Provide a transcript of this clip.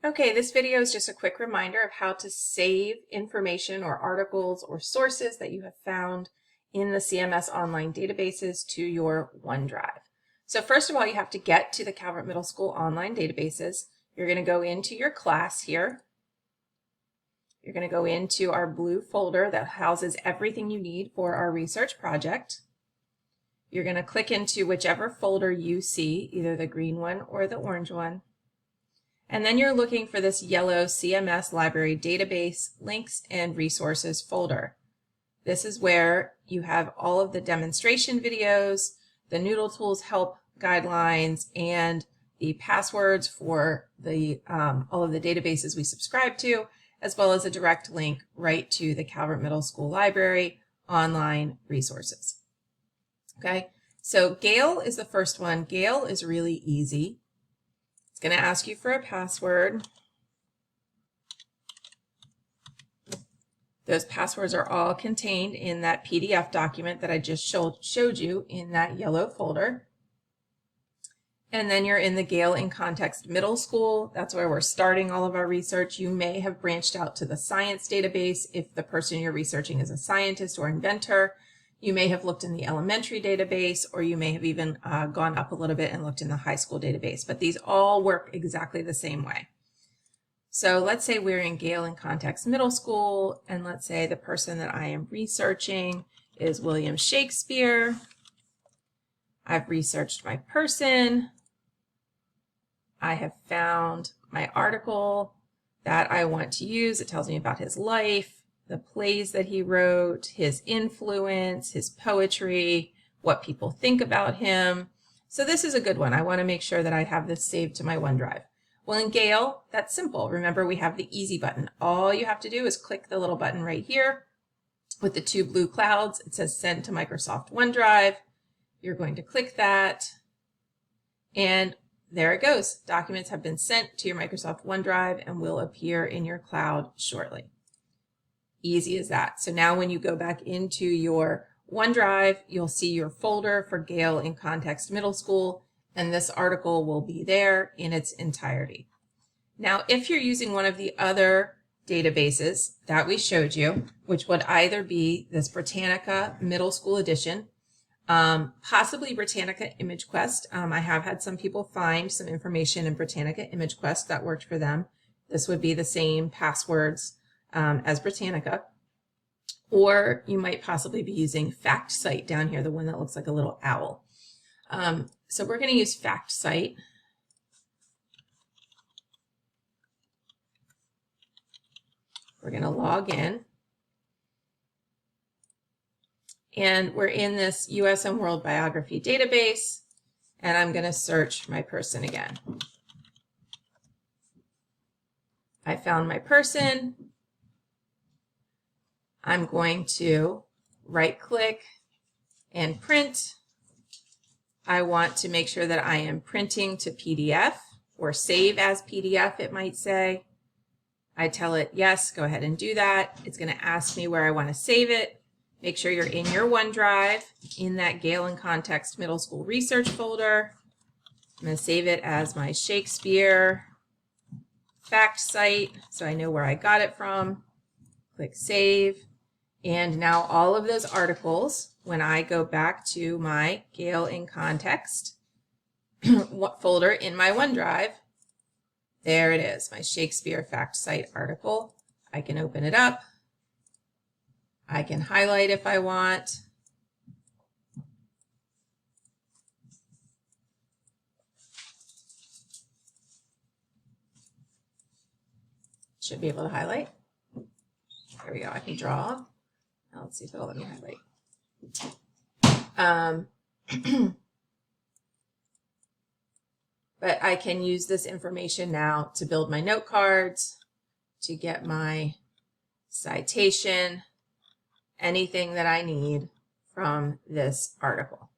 Okay, this video is just a quick reminder of how to save information or articles or sources that you have found in the CMS online databases to your OneDrive. So first of all, you have to get to the Calvert Middle School online databases. You're going to go into your class here. You're going to go into our blue folder that houses everything you need for our research project. You're going to click into whichever folder you see, either the green one or the orange one. And then you're looking for this yellow CMS Library Database Links and Resources folder. This is where you have all of the demonstration videos, the Noodle Tools help guidelines, and the passwords for the all of the databases we subscribe to, as well as a direct link right to the Calvert Middle School Library online resources. Okay, so Gale is the first one. Gale is really easy. It's going to ask you for a password. Those passwords are all contained in that PDF document that I just showed you in that yellow folder. And then you're in the Gale in Context Middle School. That's where we're starting all of our research. You may have branched out to the science database if the person you're researching is a scientist or inventor. You may have looked in the elementary database, or you may have even gone up a little bit and looked in the high school database, but these all work exactly the same way. So let's say we're in Gale in Context Middle School, and let's say the person that I am researching is William Shakespeare. I've researched my person. I have found my article that I want to use. It tells me about his life, the plays that he wrote, his influence, his poetry, what people think about him. So this is a good one. I want to make sure that I have this saved to my OneDrive. Well, in Gale, that's simple. Remember, we have the easy button. All you have to do is click the little button right here with the two blue clouds. It says Send to Microsoft OneDrive. You're going to click that, and there it goes. Documents have been sent to your Microsoft OneDrive and will appear in your cloud shortly. Easy as that. So now when you go back into your OneDrive, you'll see your folder for Gale in Context Middle School, and this article will be there in its entirety. Now, if you're using one of the other databases that we showed you, which would either be this Britannica Middle School Edition, possibly Britannica ImageQuest. I have had some people find some information in Britannica ImageQuest that worked for them. This would be the same passwords as Britannica. Or you might possibly be using FactSite down here, the one that looks like a little owl. So we're going to use FactSite. We're going to log in. And we're in this US and World Biography database, and I'm going to search my person again. I found my person. I'm going to right-click and print. I want to make sure that I am printing to PDF or save as PDF, it might say. I tell it, yes, go ahead and do that. It's going to ask me where I want to save it. Make sure you're in your OneDrive in that Gale in Context Middle School Research folder. I'm going to save it as my Shakespeare fact site so I know where I got it from. Click Save. And now all of those articles, when I go back to my Gale in Context folder in my OneDrive, there it is, my Shakespeare fact site article. I can open it up. I can highlight if I want. Should be able to highlight. There we go. I can draw. Now let's see if it'll let me highlight. But I can use this information now to build my note cards, to get my citation, anything that I need from this article.